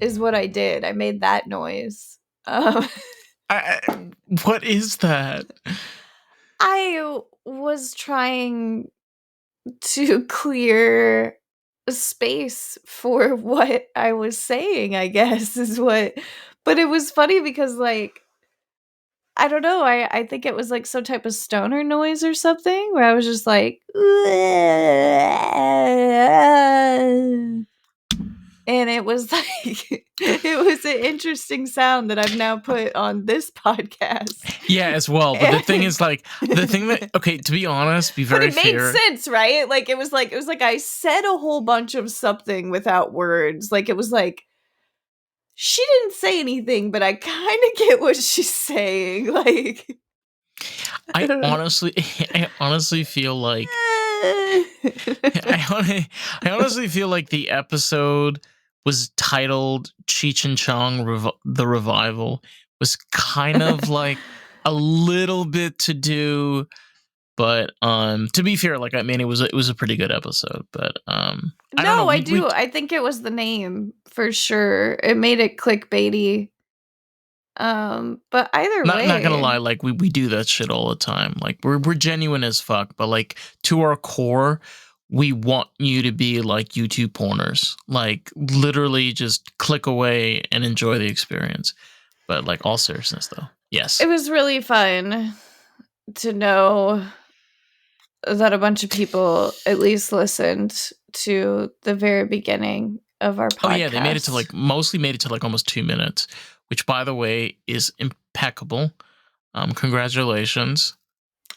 is what I did. I made that noise. What is that? I was trying to clear space for what I was saying, I guess, is what. But it was funny because, like, I don't know. I think it was like some type of stoner noise or something where I was just like, and it was like, it was an interesting sound that I've now put on this podcast. Yeah, as well. But the thing is, like, the thing that, okay, to be honest, be very but it made fair. sense, right? Like it was like I said a whole bunch of something without words. Like it was like she didn't say anything, but I kind of get what she's saying. Like I honestly feel like I honestly feel like the episode was titled Cheech and Chong the Revival was kind of like a little bit to do, but to be fair, like I mean it was a pretty good episode, but I don't know. I do. I think it was the name for sure. It made it clickbaity. But either way, not gonna lie, like we do that shit all the time. Like we're genuine as fuck, but like to our core, we want you to be like YouTube porners. Like literally just click away and enjoy the experience. But like all seriousness though. Yes. It was really fun to know that a bunch of people at least listened to the very beginning of our podcast. Oh yeah, they made it to like mostly made it to like almost 2 minutes, which by the way is impeccable. Congratulations.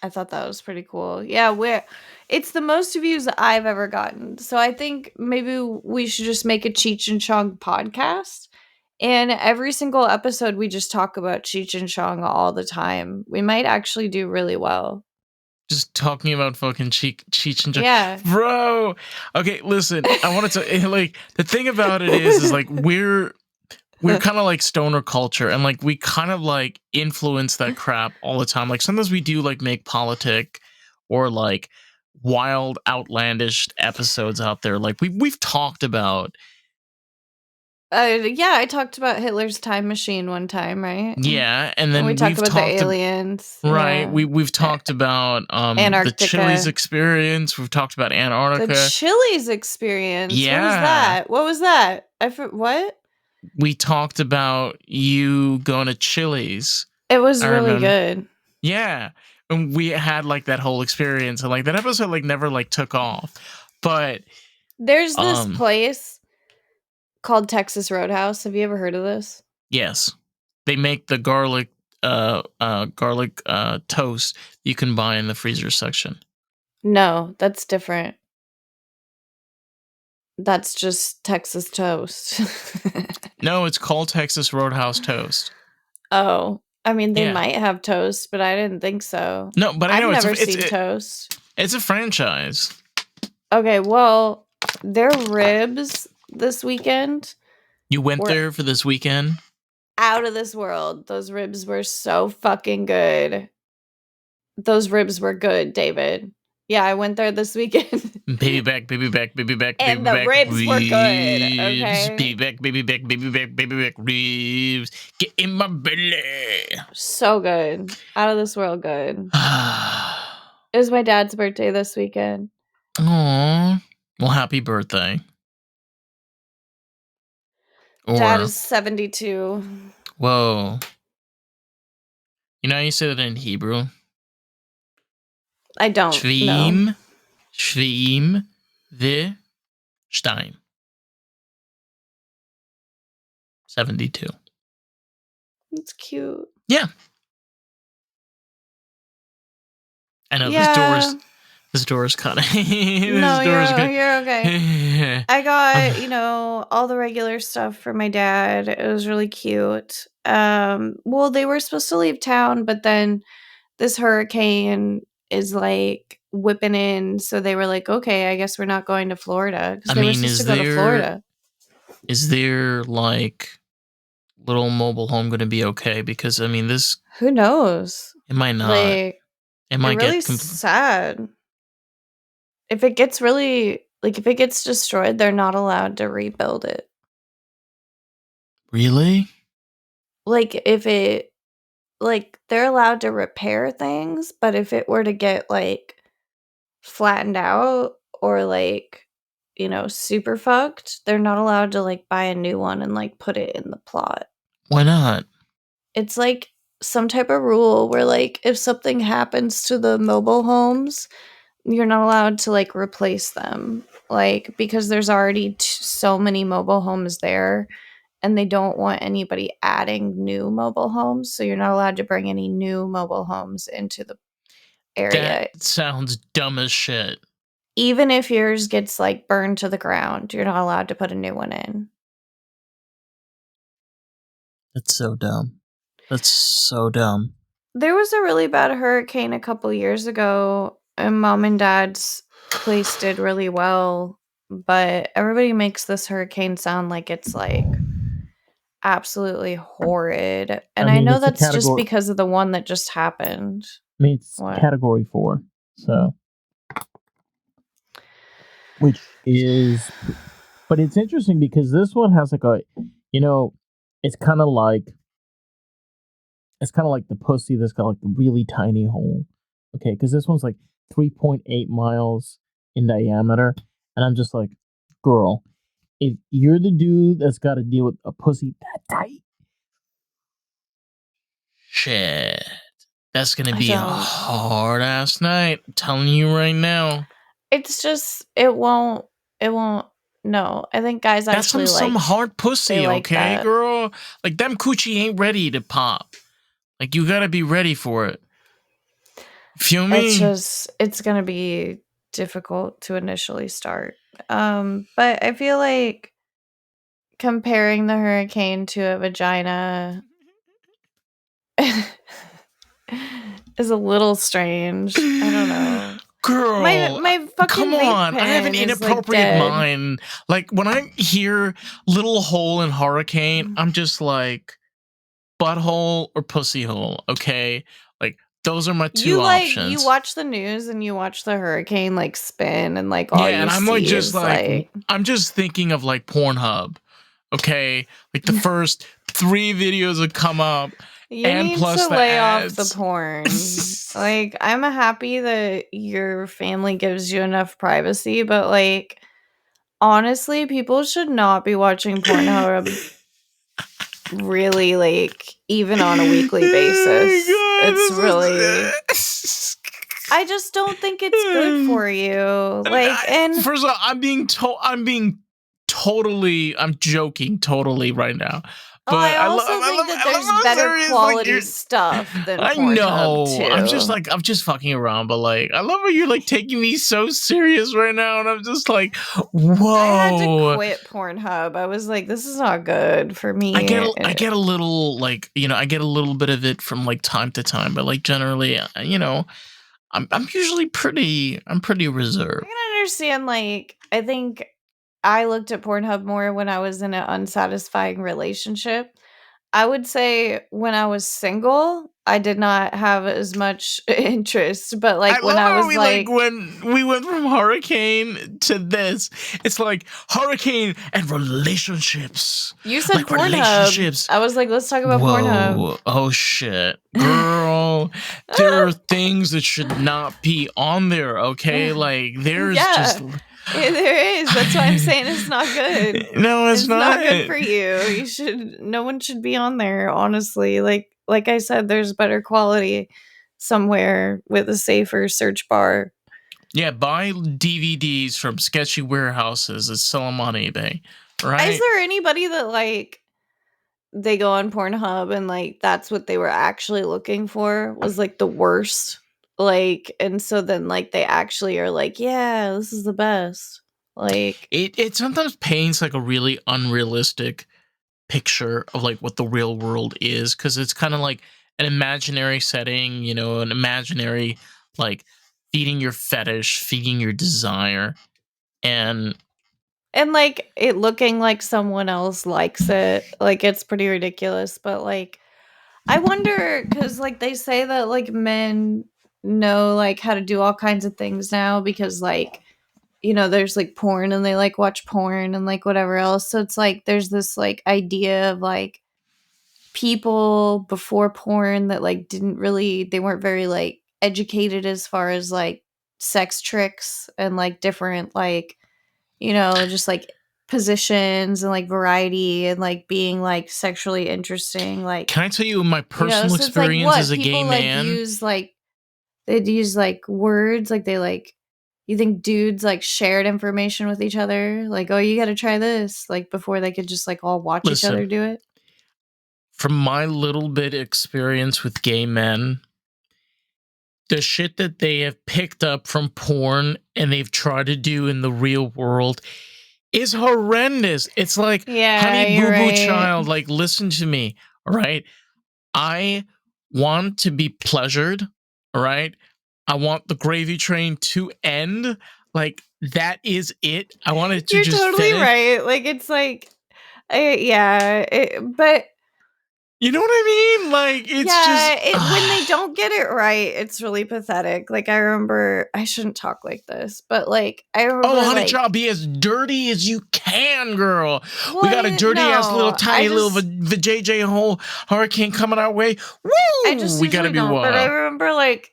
I thought that was pretty cool. Yeah, it's the most views I've ever gotten. So I think maybe we should just make a Cheech and Chong podcast. And every single episode we just talk about Cheech and Chong all the time. We might actually do really well. Just talking about fucking Cheech and Chong. Yeah. Bro. Okay, listen. I wanted to like the thing about it is like we're kind of like stoner culture, and like we kind of like influence that crap all the time. Like sometimes we do like make politic or like wild outlandish episodes out there. Like we've talked about yeah, I talked about Hitler's time machine one time, right? Yeah, and then we talked about the aliens. Right. Yeah. We've talked about Antarctica. the Chili's experience. We've talked about Antarctica. The Chili's experience. Yeah. What was that? What? We talked about you going to Chili's. It was really good. Yeah. And we had like that whole experience, and like that episode like never like took off. But there's this place called Texas Roadhouse. Have you ever heard of this? Yes. They make the garlic toast you can buy in the freezer section. No, that's different. That's just Texas toast. No, it's called Texas Roadhouse Toast. Oh, I mean, they might have toast, but I didn't think so. No, but I know I've never seen toast. It's a franchise. Okay, well, their ribs this weekend. You went there for this weekend? Out of this world. Those ribs were so fucking good. Those ribs were good, David. Yeah, I went there this weekend. Baby back, baby back, baby back, and baby the back. Ribs were good, okay? Baby back, baby back, baby back, baby back, ribs. Get in my belly. So good. Out of this world good. It was my dad's birthday this weekend. Aww. Well, happy birthday. Dad is 72. Whoa. You know how you say that in Hebrew? I don't know. Shvim the Stein. 72. It's cute. Yeah. I know this door is kind of No, you're okay. I got, all the regular stuff for my dad. It was really cute. Well, they were supposed to leave town, but then this hurricane is like whipping in, so they were like, okay, I guess we're not going to Florida, because they were supposed to go to Florida. Is there like little mobile home going to be okay? Because I mean, this, who knows, it might not. Like, it might really get sad if it gets really, like, if it gets destroyed, they're not allowed to rebuild it. Really? Like, if it like, they're allowed to repair things, but if it were to get, like, flattened out or, like, super fucked, they're not allowed to, like, buy a new one and, like, put it in the plot. Why not? It's, like, some type of rule where, like, if something happens to the mobile homes, you're not allowed to, like, replace them, like, because there's already so many mobile homes there, and they don't want anybody adding new mobile homes, so you're not allowed to bring any new mobile homes into the That area. sounds dumb as shit. Even if yours gets, like, burned to the ground, you're not allowed to put a new one in. That's so dumb. That's so dumb. There was a really bad hurricane a couple years ago, and mom and dad's place did really well, but everybody makes this hurricane sound like it's, like, absolutely horrid, and I I mean, know it's a that's just category. because of the one that just happened. I mean, it's What? category 4, so which is, but it's interesting because this one has like a, you know, it's kind of like the pussy that's got like the really tiny hole. Okay, because this one's like 3.8 miles in diameter, and I'm just like, girl, if you're the dude that's got to deal with a pussy that tight, shit, that's gonna I be a don't hard ass night. I'm telling you right now. It's just it won't no, I think guys That's actually some hard they pussy, like okay, that. girl? Like, them coochie ain't ready to pop. Like, you gotta be ready for it. Feel me? It's gonna be difficult to initially start. But I feel like comparing the hurricane to a vagina is a little strange. I don't know. My Girl, my come fucking vape on. I have an pen is, like, inappropriate dead. mind. Like, when I hear little hole in hurricane, I'm just like, butthole or pussy hole, okay? Like, those are my two You options. watch the news and you watch the hurricane, like, spin and, like, all Yeah, you and I'm like, see just is, like, like I'm just thinking of like Pornhub, okay? Like, the first 3 videos that come up, you and need plus to the lay off the ads. porn. Like, I'm happy that your family gives you enough privacy, but, like, honestly, people should not be watching Pornhub really, like, even on a weekly basis. It's really I just don't think it's good for you. Like, and First of all, I'm joking totally right now. I But also think that I love there's how better serious, like, quality you're. stuff than I Pornhub know. too. I'm just fucking around, but like, I love how you're like taking me so serious right now, and I'm just like, I had to whoa. quit Pornhub. I was like, this is not good for me. I get a little, like, I get a little bit of it from like time to time, but like generally, I'm usually pretty I reserved. can understand, like, I think I looked at Pornhub more when I was in an unsatisfying relationship. I would say when I was single, I did not have as much interest, but, I like, when love I how was we like like when we went from hurricane to this. It's like hurricane and relationships. you said Like, Pornhub. relationships. I was like, let's talk about Pornhub. Whoa. Oh shit. Girl, there are things that should not be on there, okay? Like, there's just Yeah, there is. That's why I'm saying it's not good. No, it's It's not good not. for you. No one should be on there, honestly. Like I said, there's better quality somewhere with a safer search bar. Yeah, buy DVDs from sketchy warehouses that sell them on eBay, Is right? there anybody that, like, they go on Pornhub and, like, that's what they were actually looking for was, like, the worst? Like, and so then, like, they actually are like, "Yeah, this is the best." Like, It sometimes paints like a really unrealistic picture of like what the real world is, because it's kind of like an imaginary setting, an imaginary, like, feeding your fetish, feeding your desire. And and, like, it looking like someone else likes it, like, it's pretty ridiculous, but, like, I wonder because, like, they say that, like, men know, like, how to do all kinds of things now because, like, there's like porn and they like watch porn and like whatever else. So it's like there's this like idea of like people before porn that like they weren't very like educated as far as like sex tricks and like different like just like positions and like variety and like being like sexually interesting, like Can I tell you my personal so it's like experience as what a gay people like man? use like they'd use like words like they like you think dudes like shared information with each other like, oh, you got to try this, like before they could just like all watch each other Listen, do it. from my little bit experience with gay men, the shit that they have picked up from porn and they've tried to do in the real world is horrendous. It's like, Yeah, honey you're boo boo right. child, like, listen to me, all right? I want to be pleasured, all right? I want the gravy train to end. Like, that is it. I want it to You're just totally finish. right. Like it's like but You know what I mean? Like, it's just. yeah, when they don't get it right, it's really pathetic. Like I remember, I shouldn't talk like this, but like I Oh, remember honey like, child, be as dirty as you can, girl. We got a well, dirty ass little no, tiny little JJ hole hurricane coming our way. I Woo! just We gotta usually be don't. But I what? remember like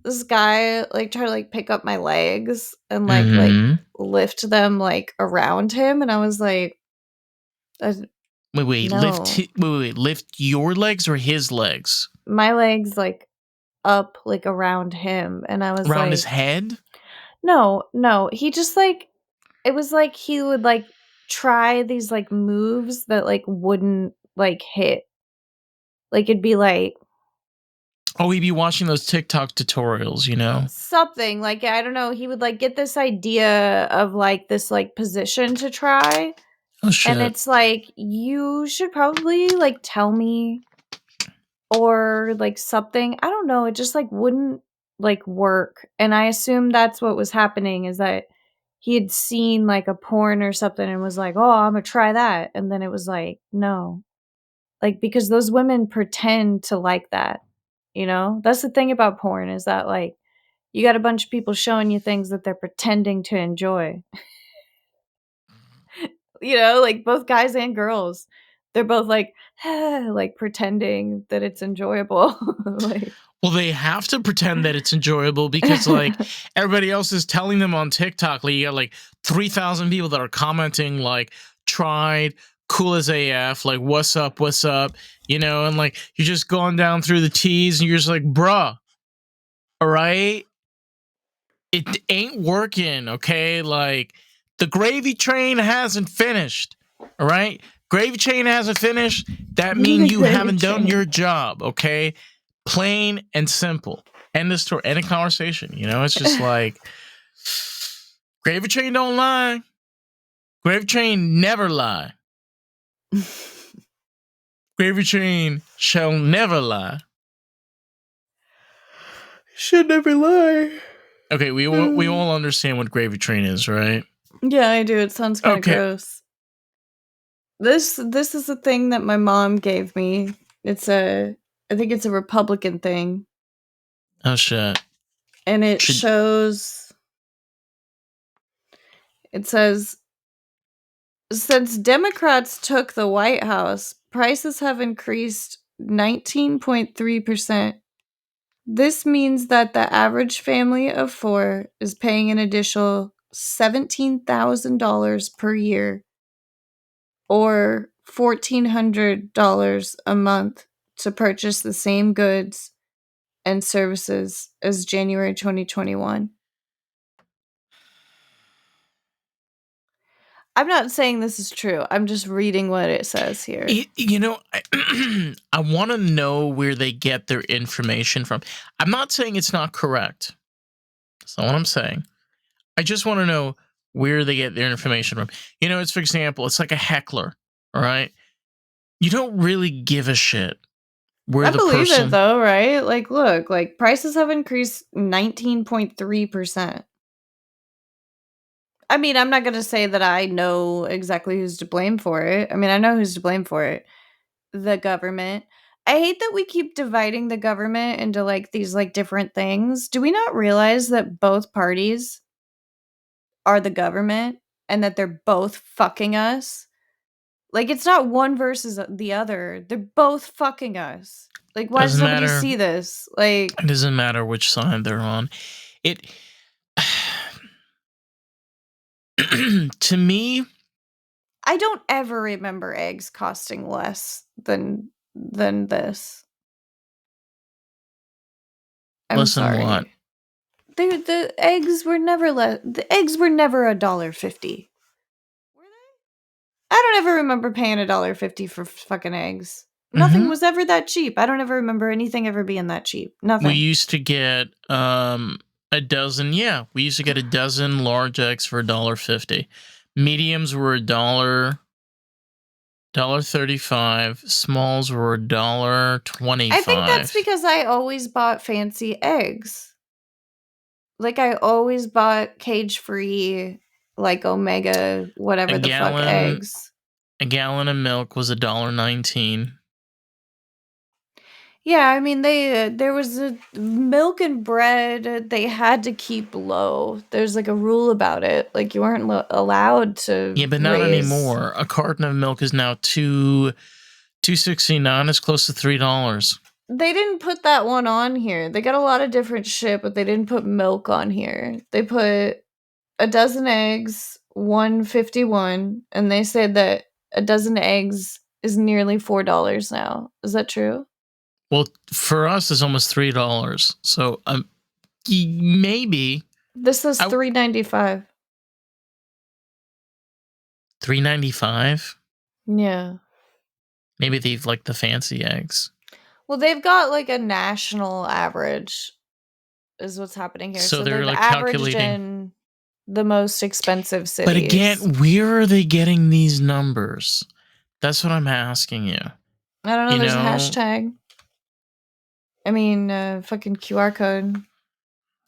this guy like try to like pick up my legs and like Mm-hmm. lift them like around him, and I was like, Wait, no, lift your legs or his legs? my legs like up like around him, and I was Around his like, head? no, he just like it was like he would like try these like moves that like wouldn't like hit. Like it'd be like Oh, he'd be watching those TikTok tutorials, you know? something like I don't know, he would like get this idea of like this like position to try, Oh and shit. it's like you should probably like tell me or like something. I don't know, it just like wouldn't like work. And I assume that's what was happening, is that he had seen like a porn or something and was like, "Oh, I'm gonna try that." And then it was like, "No." Like because those women pretend to like that. That's the thing about porn, is that like you got a bunch of people showing you things that they're pretending to enjoy. Like both guys and girls. They're both like like pretending that it's enjoyable. Like Well, they have to pretend that it's enjoyable because, like, everybody else is telling them on TikTok. Like, you got like 3,000 people that are commenting, like, tried, cool as AF, like, what's up, and like, you're just going down through the T's and you're just like, bruh, all right, it ain't working, okay? Like, the gravy train hasn't finished, all right? Gravy train hasn't finished. That the means you gravy haven't done train. your job, okay? Plain and simple. End of story. End of conversation. It's just like, gravy train don't lie. Gravy train never lie. Gravy train shall never lie. Should never lie. Okay, we all understand what gravy train is, right? Yeah, I do. It sounds kind of Okay. gross. This is a thing that my mom gave me. I think it's a Republican thing, Oh shit. and it Should shows. It says, since Democrats took the White House, prices have increased 19.3%. This means that the average family of four is paying an additional $17,000 per year, or $1,400 a month, to purchase the same goods and services as January 2021. I'm not saying this is true. I'm just reading what it says here. I want to know where they get their information from. I'm not saying it's not correct. That's not what I'm saying. I just want to know where they get their information from. It's, for example, it's like a heckler, all right? You don't really give a shit where I the believe it person. though, right? Like, look, like prices have increased 19.3%. I mean, I'm not going to say that I know exactly who's to blame for it. I mean, I know who's to blame for it. The government. I hate that we keep dividing the government into like these like different things. Do we not realize that both parties are the government and that they're both fucking us. Like, it's not one versus the other. They're both fucking us. Like, why does Doesn't nobody matter. see this? Like, It doesn't matter which side they're on. It to me, I don't ever remember eggs costing less than this. I'm listen, what? sorry. The eggs were never the eggs were never $1.50. Were they? I don't ever remember paying $1.50 for fucking eggs. Nothing was ever that cheap. I don't ever remember anything ever being that cheap. Nothing. We used to get a dozen. Yeah, we used to get a dozen large eggs for $1.50. Mediums were $1.35. Smalls were $1.25. I think that's because I always bought fancy eggs. Like, I always bought cage-free, like, omega, whatever the fuck eggs. A gallon of milk was $1.19. Yeah, I mean, there was a milk and bread they had to keep low. There's, like, a rule about it. Like, you weren't allowed to Yeah, but not anymore. A carton of milk is now $2.69. It's close to $3. They didn't put that one on here. They got a lot of different shit, but they didn't put milk on here. They put a dozen eggs, $1.51, and they said that a dozen eggs is nearly $4 now. Is that true? Well, for us, it's almost $3. So maybe this says $3.95. $3.95. Yeah. Maybe they've like the fancy eggs. Well, they've got like a national average, is what's happening here. So they're like averaged calculating in the most expensive cities. But again, where are they getting these numbers? That's what I'm asking you. I don't know. There's a hashtag. I mean, fucking QR code.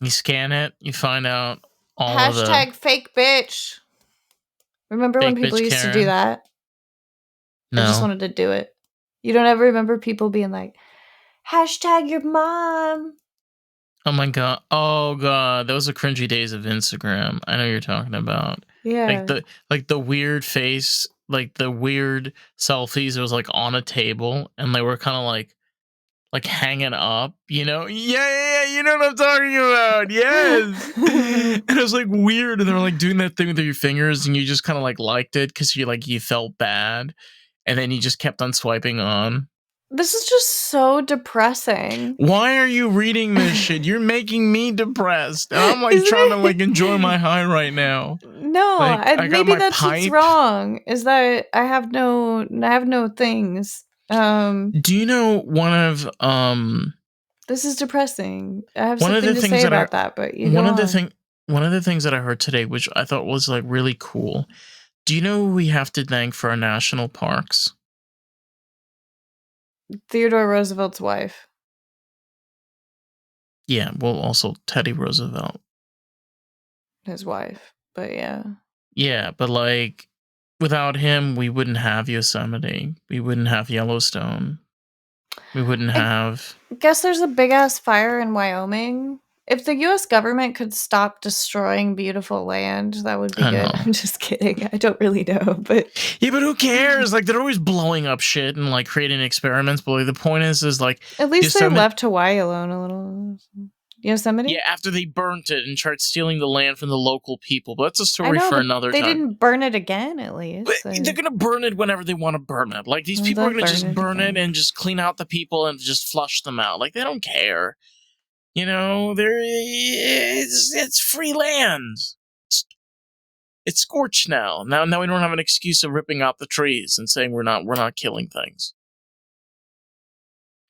You scan it, you find out all hashtag of the... Hashtag fake bitch. Remember when people used to do that? No. I just wanted to do it. You don't ever remember people being like, hashtag your mom. Oh my god. Oh god. Those are cringy days of Instagram. I know you're talking about. Yeah. Like the weird face, like the weird selfies. It was like on a table and they were kind of like hanging up, you know? Yeah, you know what I'm talking about. Yes. And it was like weird. And they were like doing that thing with your fingers and you just kind of like liked it because you felt bad. And then you just kept on swiping on. This is just so depressing. Why are you reading this shit? You're making me depressed. And I'm like trying to like enjoy my high right now. No, like, maybe that's what's wrong. Is that I have no things. Do you know one of this is depressing. I have something to say about that, but you one of the things that I heard today, which I thought was like really cool. Do you know who we have to thank for our national parks? Theodore Roosevelt's wife. Yeah, well, also Teddy Roosevelt. His wife, but yeah. Yeah, but like without him, we wouldn't have Yosemite. We wouldn't have Yellowstone. We wouldn't have... I guess there's a big-ass fire in Wyoming. If the U.S. government could stop destroying beautiful land, that would be good. I'm just kidding. I don't really know, but... Yeah, but who cares? Like, they're always blowing up shit and, like, creating experiments, but like, the point is, like... At least they left Hawaii alone a little. Yosemite? Yeah, after they burnt it and tried stealing the land from the local people. But that's a story for another time. They didn't burn it again, at least. But they're going to burn it whenever they want to burn it. Like, these people are going to just burn it and just clean out the people and just flush them out. Like, they don't care. You know, it's free land. It's scorched now. Now we don't have an excuse of ripping out the trees and saying we're not killing things.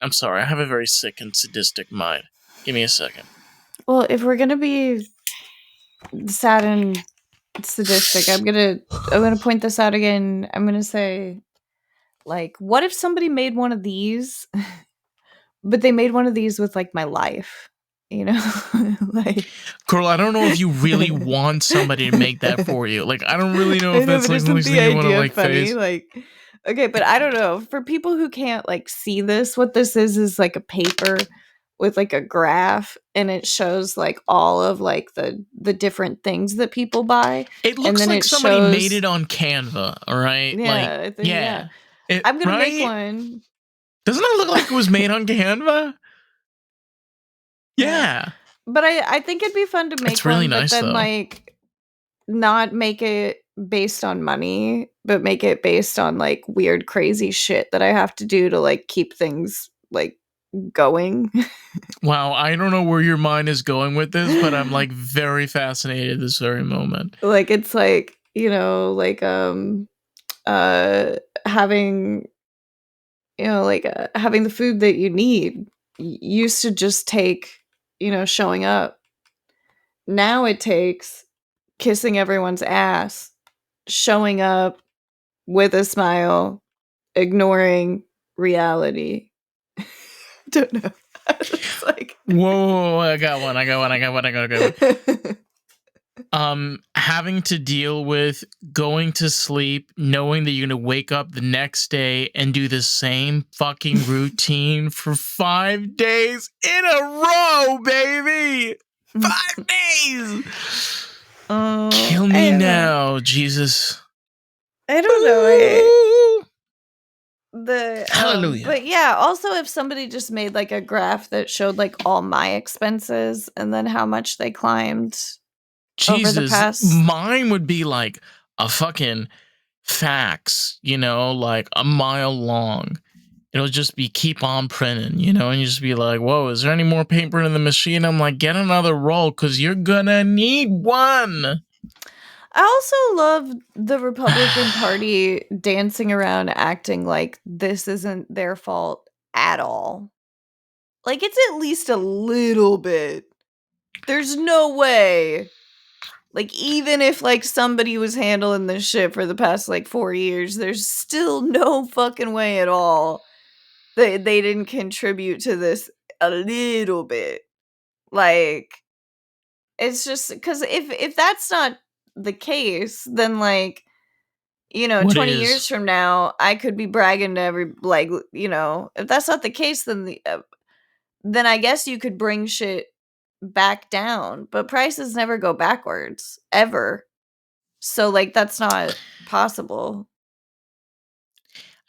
I'm sorry, I have a very sick and sadistic mind. Give me a second. Well, if we're gonna be sad and sadistic, I'm gonna point this out again. I'm gonna say, like, what if somebody made one of these, but they made one of these with like my life? You know, like, Coral, I don't know if you really want somebody to make that for you. Like, I don't really know if that's like something you want to like face. Like, okay, but I don't know. For people who can't like see this, what this is like a paper with like a graph, and it shows like all of like the different things that people buy, It and looks then like it somebody made shows. it on Canva, all right? Like, Yeah, I think, yeah. yeah. It I'm gonna make right? one. Doesn't it look like it was made on Canva? Yeah. Yeah. But I think it'd be fun to make It's really one, but nice then, though. like, not make it based on money, but make it based on, like, weird, crazy shit that I have to do to, like, keep things, like, going. Wow, I don't know where your mind is going with this, but I'm like very fascinated this very moment. Like, it's like, like, uh, having, like, having the food that you need used to just take, showing up. Now it takes kissing everyone's ass, showing up with a smile, ignoring reality. Don't know. It's like Whoa, I got one. I got one. Having to deal with going to sleep, knowing that you're gonna wake up the next day and do the same fucking routine for 5 days in a row, baby. 5 days. Oh, Kill me now, Jesus. I don't know. Ooh. But Hallelujah. yeah, also if somebody just made like a graph that showed like all my expenses and then how much they climbed over the Jesus, past. mine would be like a fucking fax, like a mile long. It'll just be keep on printing, and you just be like, whoa, is there any more paper in the machine? I'm like, get another roll because you're gonna need one. I also love the Republican Party dancing around acting like this isn't their fault at all. Like, it's at least a little bit. There's no way. Like, even if, like, somebody was handling this shit for the past, like, 4 years, there's still no fucking way at all that they didn't contribute to this a little bit. Like, it's just because if that's not the case, then, like, What 20 is? years from now, I could be bragging to like, if that's not the case, then I guess you could bring shit back down, but prices never go backwards ever. So like that's not possible.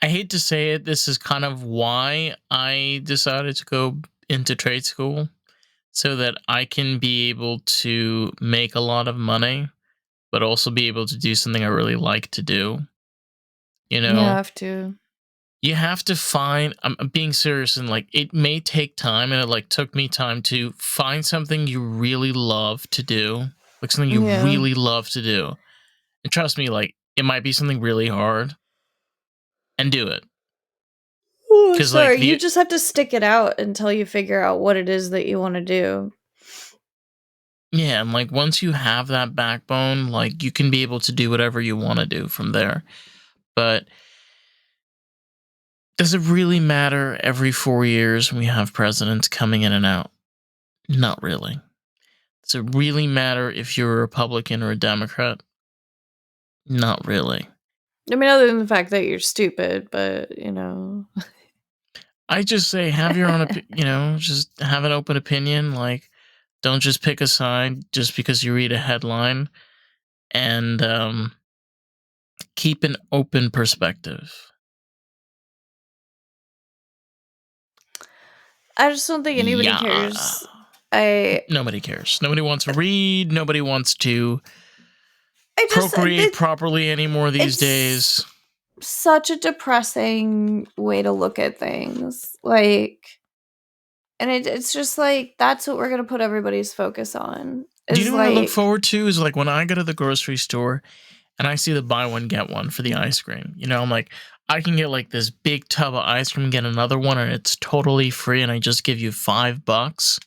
I hate to say it, this is kind of why I decided to go into trade school so that I can be able to make a lot of money, but also be able to do something I really like to do. You You know, have to. you have to find, I'm being serious, and like it may take time, and it like took me time to find something you really love to do, like something you Yeah. really love to do. And trust me, like it might be something really hard, and do it. Oh, Because like sorry. You just have to stick it out until you figure out what it is that you want to do. yeah, and like once you have that backbone, like you can be able to do whatever you want to do from there. But does it really matter every 4 years when we have presidents coming in and out? Not really. Does it really matter if you're a Republican or a Democrat? Not really. I mean, other than the fact that you're stupid, but I just say have your own, just have an open opinion. Like, don't just pick a side just because you read a headline, and keep an open perspective. I just don't think anybody Yeah. cares. I Nobody cares. Nobody wants to read. Nobody wants to I just procreate properly anymore these it's days. such a depressing way to look at things. Like, and it's just like that's what we're gonna put everybody's focus on. Do you Is know what I look like forward to? Is like when I go to the grocery store and I see the buy one get one for the ice cream. I'm like, I can get like this big tub of ice cream, get another one, and it's totally free, and I just give you $5.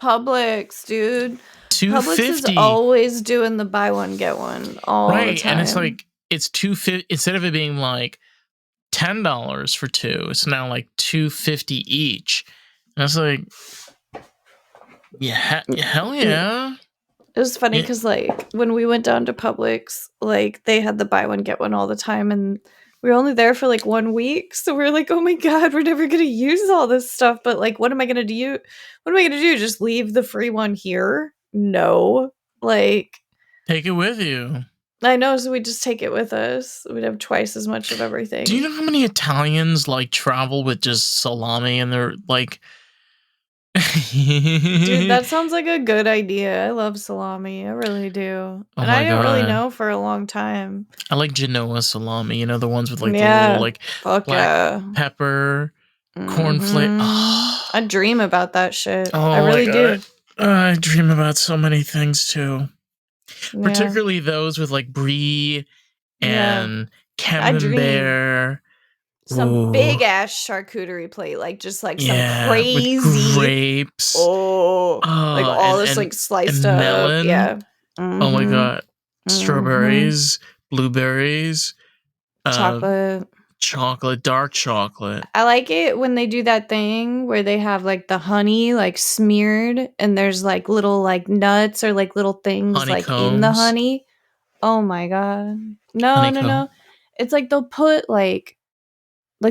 Publix, dude. Publix is 250. always doing the buy one get one all the Right, and it's time. like it's 250 instead of it being like $10 for two. It's now like 250 each. And it's like, yeah, hell yeah. It was funny Yeah. because like when we went down to Publix, like they had the buy one get one all the time, and we were only there for like 1 week, so we're like, "Oh my god, we're never gonna use all this stuff." But like, what am I gonna do? What am I gonna do? Just leave the free one here? No. Like, Take it with you. I know, so we just take it with us. We'd have twice as much of Do you everything. know how many Italians like travel with just salami and they're like Dude, that sounds like a good idea. I love salami. I really do. Oh And I my didn't really god. know for a long time. I like Genoa salami, you know, the ones with like the little Yeah. like Fuck black yeah. pepper, cornflake. Mhm. I dream about that shit. I Oh my really god. do. I dream about so many things too. Yeah. Particularly those with like brie Yeah. and I dream. camembert. Some Ooh. big ass charcuterie plate, like just like some Yeah, with crazy, grapes. like all this like sliced And up. melon. Yeah. Oh my Mhm. god. Mhm. Strawberries, blueberries, uh Chocolate. chocolate, dark chocolate, I like it when they do that thing where they have like the honey like smeared and there's like little like nuts or like little things like in the honeycombs, honey. Oh my god. No, no, honeycomb. no. It's like they'll put like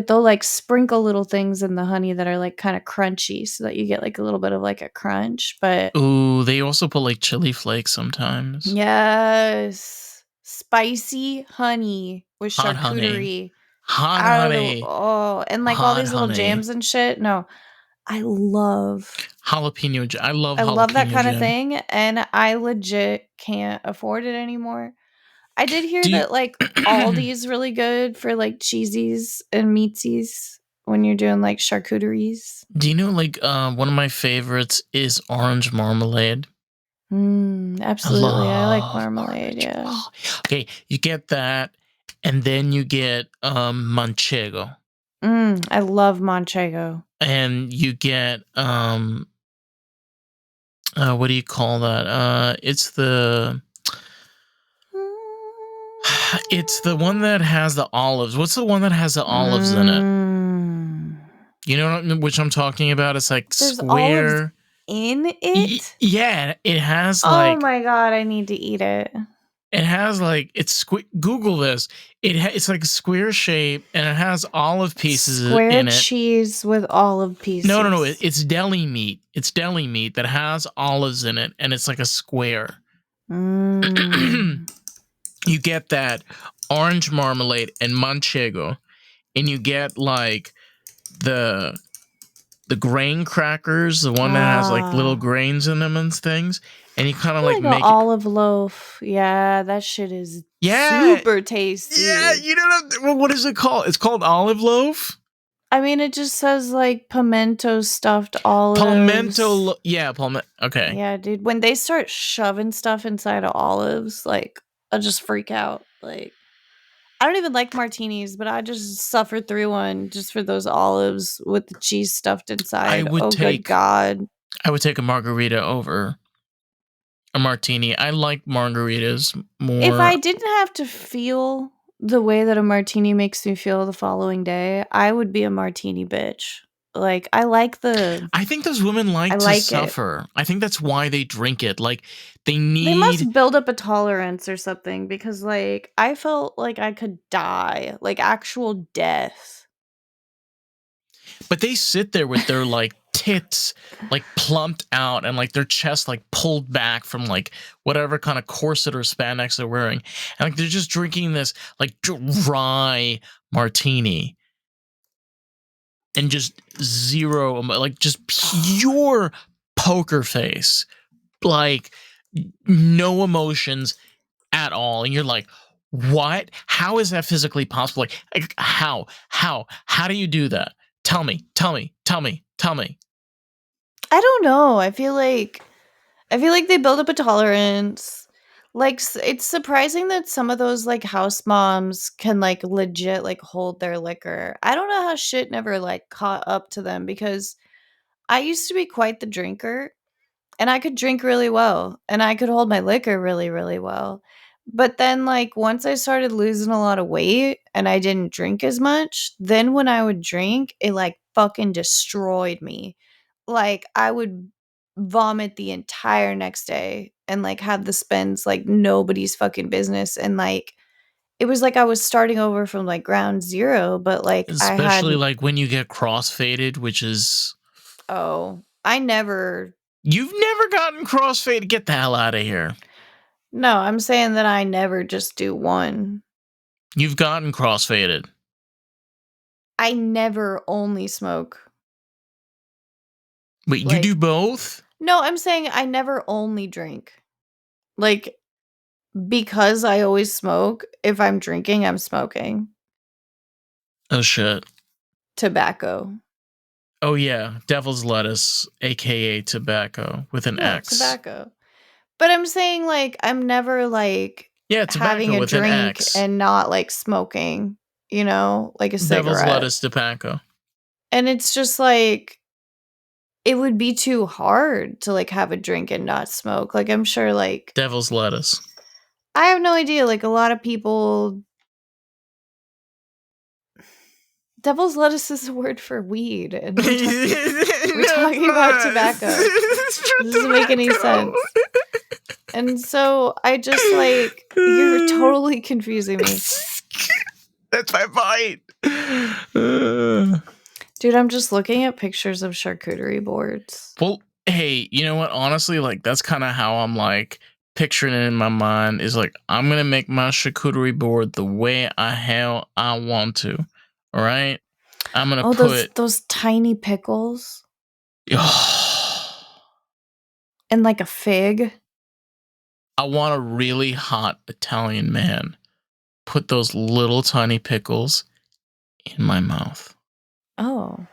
they'll like sprinkle little things in the honey that are like kind of crunchy so that you get like a little bit of like a crunch, but Ooh, they also put like chili flakes sometimes. yes. Spicy honey with Hot honey. charcuterie Hot out of the honey. and like all Hot these little honey. jams and shit. No, I love Jalapeno. I love I love that jalapeno kind of jam. thing, and I legit can't afford it anymore. I did hear Do you that, like, Aldi is really good for, like, cheesies and meatsies when you're doing, like, charcuteries. do you know like one of my favorites is orange marmalade? I Absolutely, I like love marmalade, orange. yeah. Okay, you get that, and then you get manchego, I love manchego. and you get what do you call that? It's the one that has the olives. What's the one that has the olives in it? Mm. You know which I'm talking about? It's like There's olives square. in it? Yeah, Oh my god, I need to eat it. it has like Google this. It's like a square shape and it has olive pieces Square in it. cheese with olive No, no, no. pieces. It's deli meat. It's deli meat that has olives in it, and it's like a square. Mm. You get that orange marmalade and manchego, and you get like the grain crackers, the one that has like little Ah. grains in them and things, and you kind of I like like an make it. olive loaf. Yeah, that shit is Yeah, super yeah. tasty. You know what is it called? It's called olive loaf. I mean, it just says like pimento stuffed Palmento. olives. Yeah, palmento. Okay. Yeah, dude. When they start shoving stuff inside of olives, like, I'll just freak out. Like, I don't even like martinis, but I just suffer through one just for those olives with the cheese stuffed I inside. would Oh, good take God. I would take a margarita over a martini. I like margaritas If more. I didn't have to feel the way that a martini makes me feel the following day, I would be a martini bitch. Like, I think those women I like to like it. suffer. I think that's why they drink it. Like they They need, must build up a tolerance or something because, like, I felt like I could die, like, actual death. but they sit there with their like tits like plumped out and like their chest like pulled back from like whatever kind of corset or spandex they're wearing. And like they're just drinking this like dry martini and just zero, like just pure poker face. Like no emotions at all. And you're like, what? How is that physically possible? Like how? How do you do that? Tell me, tell me, tell me, tell me. I don't know, I feel like they build up a tolerance. Like, it's surprising that some of those, like, house moms can, like, legit, like, hold their liquor. I don't know how shit never, like, caught up to them because I used to be quite the drinker, and I could drink really well, and I could hold my liquor really, really well. But then, like, once I started losing a lot of weight and I didn't drink as much, then when I would drink, it, like, fucking destroyed me. Like, I would vomit the entire next day and, like, have the spends like nobody's fucking business, and, like, it was like I was starting over from, like, ground zero, but, like, I had Especially, like, when you get crossfaded, which is oh, I never you've never gotten crossfaded? Get the hell out of here. no, I'm saying that I never just do one. You've gotten crossfaded. I never only smoke. Wait, you do Like both? no, I'm saying I never only drink. Like, because I always smoke, if I'm drinking, I'm smoking Oh, shit. tobacco. Oh, yeah. Devil's lettuce, aka tobacco, with an Yeah, X. tobacco. But I'm saying, like, I'm never, like, Yeah, having tobacco a with an drink X. and not, like, smoking, like a Devil's cigarette. lettuce tobacco. And it's just, like, it would be too hard to, like, have a drink and not smoke. Like, I'm sure, like Devil's lettuce. I have no idea, like, a lot of people devil's lettuce is a word for weed, and No, we're it's talking about not. tobacco. It's It for doesn't make any tobacco. sense. And so I just, like you're totally confusing me. That's my point. Dude, I'm just looking at pictures of charcuterie boards. Well, hey, you know what? Honestly, like that's kind of how I'm like picturing it in my mind. Is like I'm gonna make my charcuterie board the way hell I want to. All right, I'm gonna Oh, those put. those tiny pickles and, like, a fig. I want a really hot Italian man put those little tiny pickles in my mouth. Oh.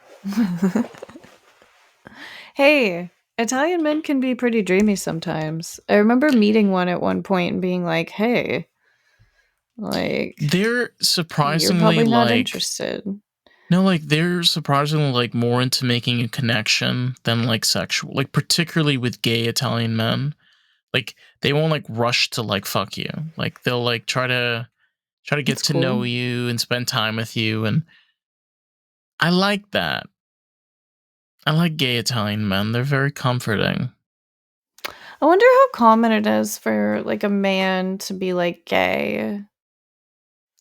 Hey, Italian men can be pretty dreamy sometimes. I remember meeting one at one point and being like, "Hey, like, They're you're surprisingly probably not like interested." no, like they're surprisingly like more into making a connection than like sexual, like particularly with gay Italian men. Like they won't like rush to like fuck you. Like they'll like try to get It's to know cool. you and spend time with you, and I like that. I like gay Italian men. They're very comforting. I wonder how common it is for, like, a man to be, like, gay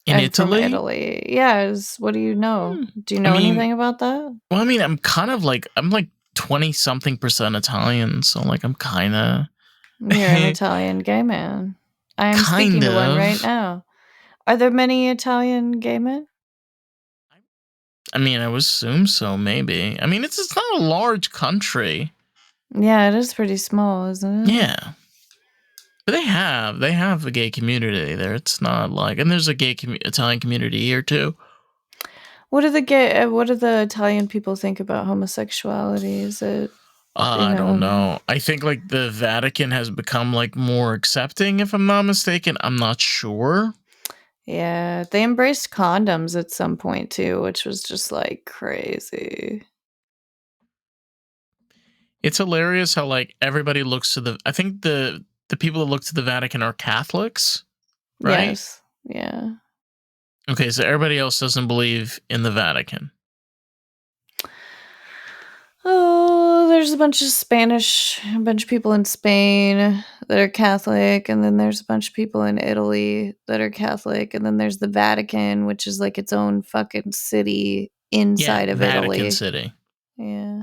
In and from Italy, Italy. Yes, what do you know? hmm, Do you I know mean, anything about that? well, I mean, I'm like 20 something percent Italian, so like I'm kind of You're an Italian gay man. I am speaking kind to one right of. now. Are there many Italian gay men? I mean, I would assume so. Maybe. I mean, it's not a large country. Yeah, it is pretty small, isn't it? Yeah, but they have a gay community there. It's not like, and there's a gay Italian community here too. What do the Italian people think about homosexuality? Is it, I don't know. I think like the Vatican has become like more accepting, if I'm not mistaken. I'm not sure. yeah, they embraced condoms at some point too, which was just, like, crazy. It's hilarious how like everybody looks to the. I think the people that look to the Vatican are Catholics, right? Yes. Yeah. Okay, so everybody else doesn't believe in the Vatican. Oh, there's a bunch of people in Spain that are Catholic, and then there's a bunch of people in Italy that are Catholic, and then there's the Vatican, which is like its own fucking city Yeah, inside of Vatican Italy. City. Yeah.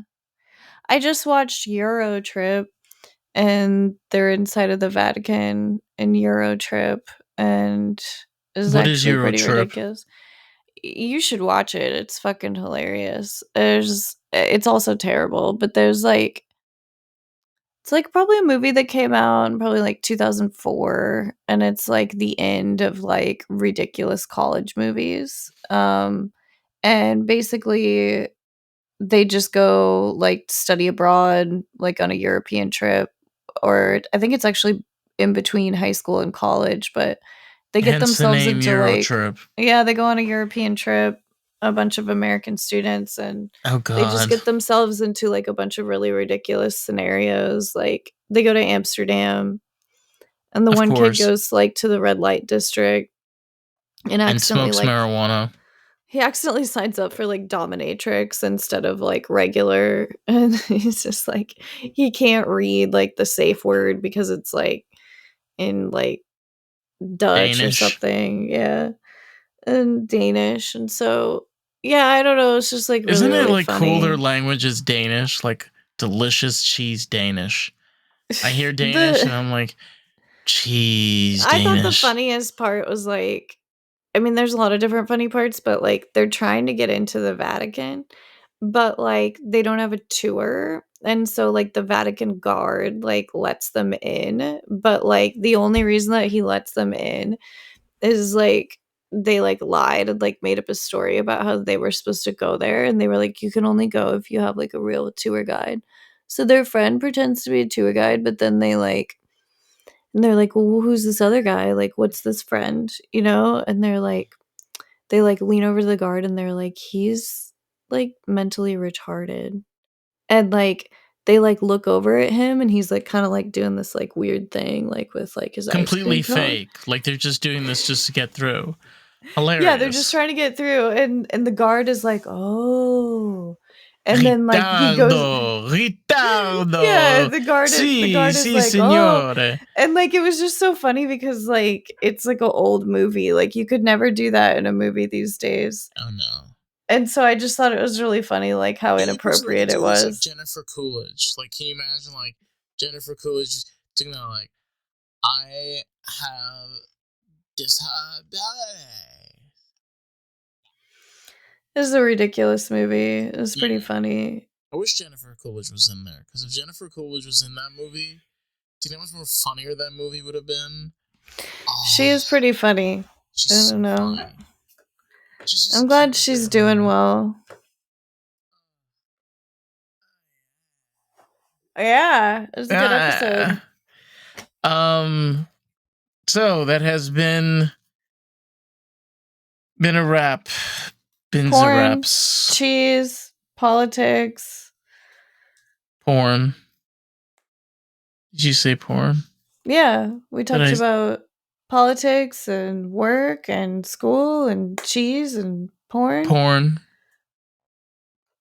I just watched Euro Trip, and they're inside of the Vatican in Euro Trip, and it's What is actually pretty Eurotrip? ridiculous. You should watch it. It's fucking hilarious. It's also terrible, but there's like it's like probably a movie that came out in probably like 2004, and it's like the end of like ridiculous college movies. And basically they just go like study abroad like on a European trip, or I think it's actually in between high school and college, but they get Hence the themselves name into like Eurotrip. yeah, they go on a European trip, a bunch of American students, and Oh they just God. get themselves into like a bunch of really ridiculous scenarios. Like they go to Amsterdam and the Of one kid course. goes like to the red light district and And accidentally smokes like marijuana. he accidentally signs up for like dominatrix instead of like regular and he's just like he can't read like the safe word because it's like in like Dutch or Danish. something. Yeah. And Danish. And so, yeah, I don't know. It's just like really, Isn't it really like cool their funny. language is Danish? Like delicious cheese Danish. I hear Danish and The I'm like, cheese I thought the Danish. funniest part was like, I mean, there's a lot of different funny parts, but like they're trying to get into the Vatican, but like they don't have a tour. And so like the Vatican guard like lets them in, but like the only reason that he lets them in is like they like lied and like made up a story about how they were supposed to go there, and they were like, you can only go if you have like a real tour guide. So their friend pretends to be a tour guide, but then they like and they're like, well, who's this other guy? Like, what's this friend? You know? And they're like, they like lean over to the guard and they're like, he's like mentally retarded. And like, they like look over at him and he's like kind of like doing this like weird thing, like with like his ice Completely cream cone. fake. Like they're just doing this just to get through. Yeah, they're just Hilarious. trying to get through. And the guard is like, oh. And then like he goes Ritardo, yeah, ritardo. the Si, guard is si, like, oh. signore. And like it was just so funny because like it's like an old movie. Like you could never do that in a movie these days. Oh no. And so I just thought it was really funny, like how The only person that inappropriate could it do it is like was. Jennifer Coolidge. Like, can you imagine like Jennifer Coolidge just doing that? Like, I have disability. It was a ridiculous movie. It was pretty funny. I wish Jennifer Coolidge was in there, because if Jennifer Coolidge was in that movie, do you know how much more funnier that movie would have been? She is pretty funny. I don't know. Funny. I'm glad she's doing well. Yeah, it was a good episode. So that has been a wrap. Bins Porn, of wraps. cheese, politics. Porn. Did you say porn? Yeah, we talked about politics and work and school and cheese and porn. Porn.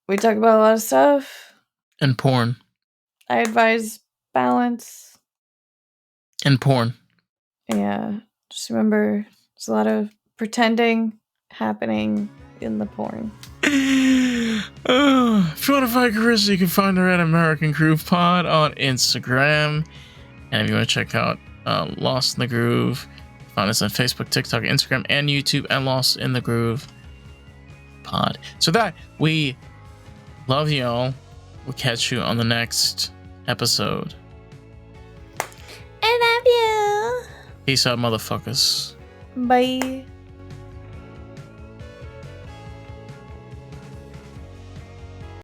We talk about a lot of stuff. And porn. I advise balance. And porn. Yeah, just remember there's a lot of pretending happening in the porn. If you want to find Carissa, you can find her at American Groove Pod on Instagram. And if you want to check out Lost in the Groove, find us on Facebook, TikTok, Instagram, and YouTube, and Lost in the Groove Pod. So that we love y'all. We'll catch you on the next episode. I love you. Peace out, motherfuckers. Bye.